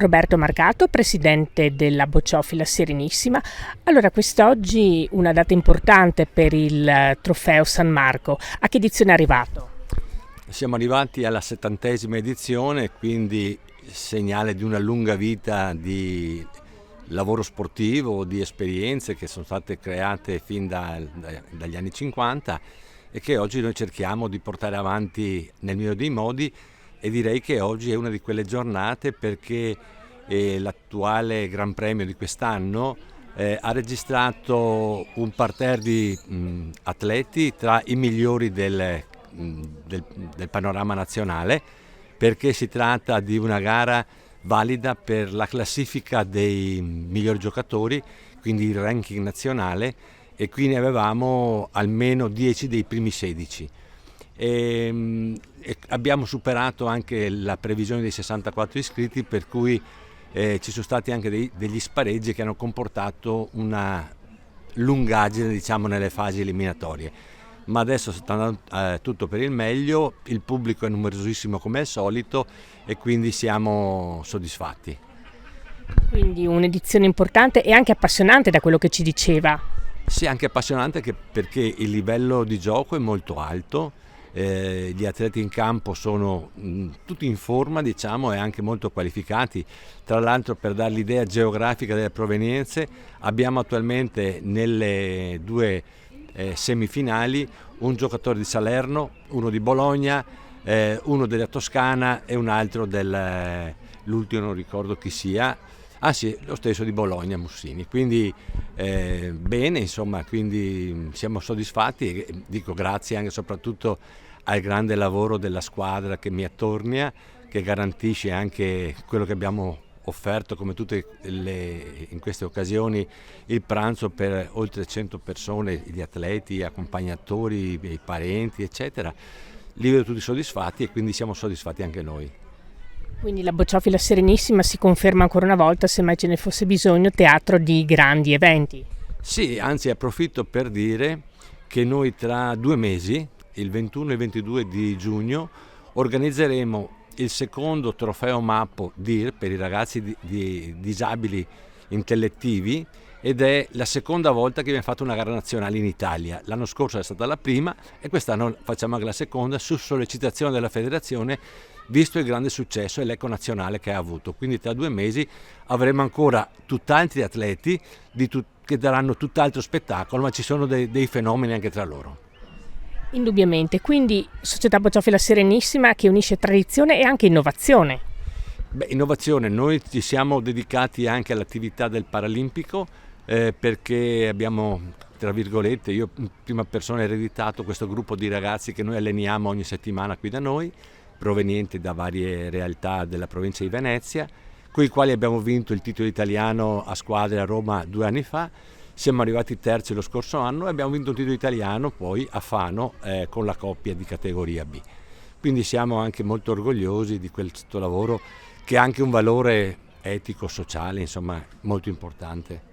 Roberto Marcato, presidente della Bocciofila Serenissima. Allora, quest'oggi una data importante per il trofeo San Marco. A che edizione è arrivato? Siamo arrivati alla 70ª edizione, quindi segnale di una lunga vita di lavoro sportivo, di esperienze che sono state create fin dagli anni 50 e che oggi noi cerchiamo di portare avanti nel migliore dei modi. E direi che oggi è una di quelle giornate perché l'attuale Gran Premio di quest'anno ha registrato un parterre di atleti tra i migliori del panorama nazionale, perché si tratta di una gara valida per la classifica dei migliori giocatori, quindi il ranking nazionale, e quindi avevamo almeno 10 dei primi 16. E abbiamo superato anche la previsione dei 64 iscritti, per cui ci sono stati anche degli spareggi che hanno comportato una lungaggine, diciamo, nelle fasi eliminatorie. Ma adesso sta andando tutto per il meglio, il pubblico è numerosissimo come al solito e quindi siamo soddisfatti. Quindi un'edizione importante e anche appassionante, da quello che ci diceva. Sì, anche appassionante perché il livello di gioco è molto alto. Gli atleti in campo sono tutti in forma, diciamo, e anche molto qualificati. Tra l'altro, per dare l'idea geografica delle provenienze, abbiamo attualmente nelle due semifinali un giocatore di Salerno, uno di Bologna, uno della Toscana e un altro l'ultimo non ricordo chi sia. Ah sì, lo stesso di Bologna, Mussini. Quindi bene, insomma, quindi siamo soddisfatti e dico grazie anche e soprattutto al grande lavoro della squadra che mi attornia, che garantisce anche quello che abbiamo offerto come in queste occasioni, il pranzo per oltre 100 persone, gli atleti, gli accompagnatori, i parenti, eccetera. Li vedo tutti soddisfatti e quindi siamo soddisfatti anche noi. Quindi la Bocciofila Serenissima si conferma ancora una volta, se mai ce ne fosse bisogno, teatro di grandi eventi. Sì, anzi approfitto per dire che noi tra 2 mesi, il 21 e il 22 di giugno, organizzeremo il secondo trofeo Mappo DIR per i ragazzi di disabili intellettivi, ed è la seconda volta che abbiamo fatto una gara nazionale in Italia. L'anno scorso è stata la prima e quest'anno facciamo anche la seconda, su sollecitazione della federazione, visto il grande successo e l'eco nazionale che ha avuto. Quindi tra 2 mesi avremo ancora tutt'altri atleti che daranno tutt'altro spettacolo, ma ci sono dei fenomeni anche tra loro. Indubbiamente, quindi Società Bocciofila Serenissima che unisce tradizione e anche innovazione. Innovazione, noi ci siamo dedicati anche all'attività del Paralimpico perché abbiamo, tra virgolette, io in prima persona ereditato questo gruppo di ragazzi che noi alleniamo ogni settimana qui da noi, provenienti da varie realtà della provincia di Venezia, con i quali abbiamo vinto il titolo italiano a squadre a Roma 2 anni fa. Siamo arrivati terzi lo scorso anno e abbiamo vinto un titolo italiano poi a Fano con la coppia di categoria B. Quindi siamo anche molto orgogliosi di questo lavoro che ha anche un valore etico, sociale, insomma, molto importante.